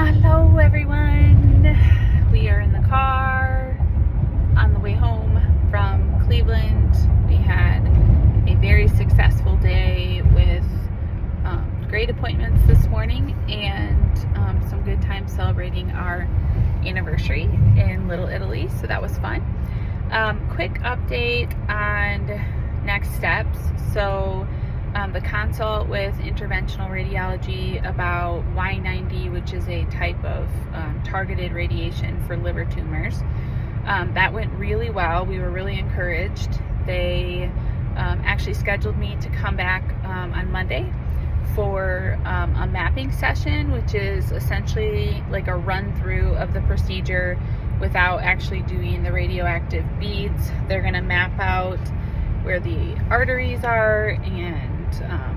Hello everyone. We are in the car on the way home from Cleveland. We had a very successful day with great appointments this morning and some good time celebrating our anniversary in Little Italy, so that was fun. Quick update on next steps. So the consult with interventional radiology about Y90, which is a type of targeted radiation for liver tumors, that went really well. We were really encouraged. They actually scheduled me to come back on Monday for a mapping session, which is essentially like a run through of the procedure without actually doing the radioactive beads. They're going to map out where the arteries are and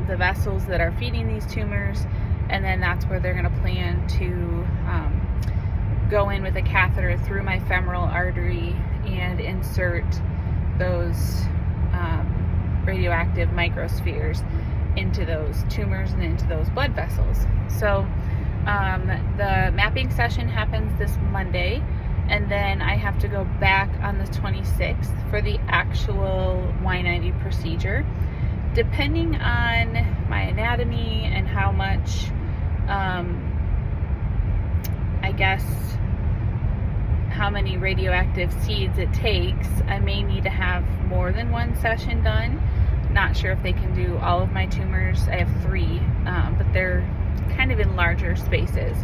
the vessels that are feeding these tumors, and then that's where they're going to plan to go in with a catheter through my femoral artery and insert those radioactive microspheres into those tumors and into those blood vessels. So the mapping session happens this Monday, and then I have to go back on the 26th for the actual Y90 procedure. Depending on my anatomy and how much, I guess, how many radioactive seeds it takes, I may need to have more than one session done. Not sure if they can do all of my tumors. I have 3, but they're kind of in larger spaces.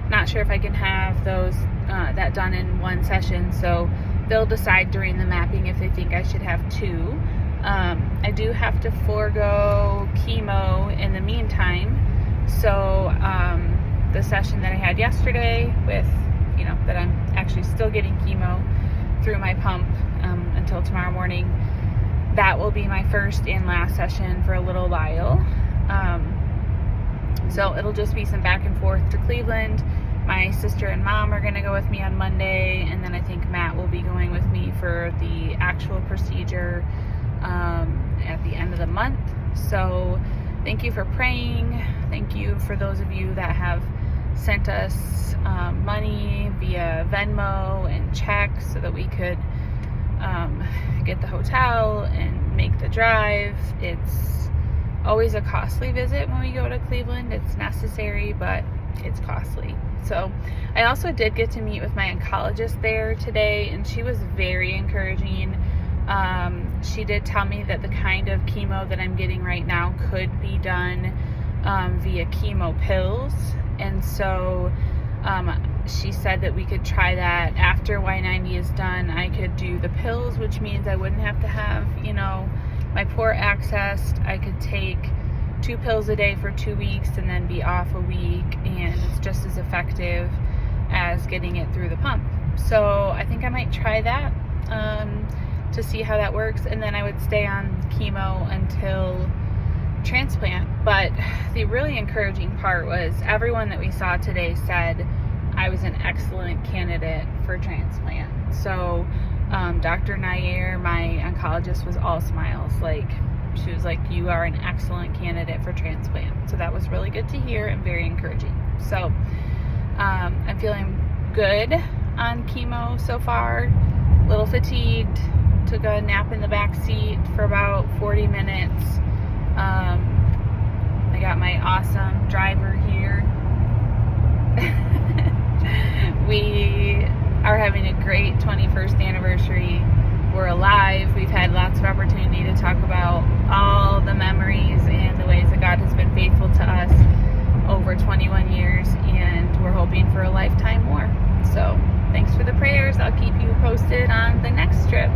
Not sure if I can have those that done in one session, so they'll decide during the mapping if they think I should have 2. I do have to forego chemo in the meantime, so the session that I had yesterday with, that I'm actually still getting chemo through my pump until tomorrow morning, that will be my first and last session for a little while. So it'll just be some back and forth to Cleveland. My sister and mom are going to go with me on Monday, and then I think Matt will be going with me for the actual procedure at the end of the month. So thank you for praying. Thank you for those of you that have sent us money via Venmo and checks so that we could get the hotel and make the drive. It's always a costly visit when we go to Cleveland. It's necessary, but it's costly. So I also did get to meet with my oncologist there today, and she was very encouraging. She did tell me that the kind of chemo that I'm getting right now could be done via chemo pills, and so she said that we could try that after Y90 is done. I could do the pills, which means I wouldn't have to have, my port accessed. I could take 2 pills a day for 2 weeks and then be off a week, and it's just as effective as getting it through the pump. So I think I might try that to see how that works, and then I would stay on chemo until transplant. But the really encouraging part was everyone that we saw today said I was an excellent candidate for transplant. So Dr. Nair, my oncologist, was all smiles. She was like, you are an excellent candidate for transplant. So that was really good to hear and very encouraging. So I'm feeling good on chemo so far. A little fatigued. Took a nap in the back seat for about 40 minutes. I got my awesome driver here. We are having a great 21st anniversary. We're alive. We've had lots of opportunity to talk about all the memories and the ways that God has been faithful to us over 21 years, and we're hoping for a lifetime more. So thanks for the prayers. I'll keep you posted on the next trip.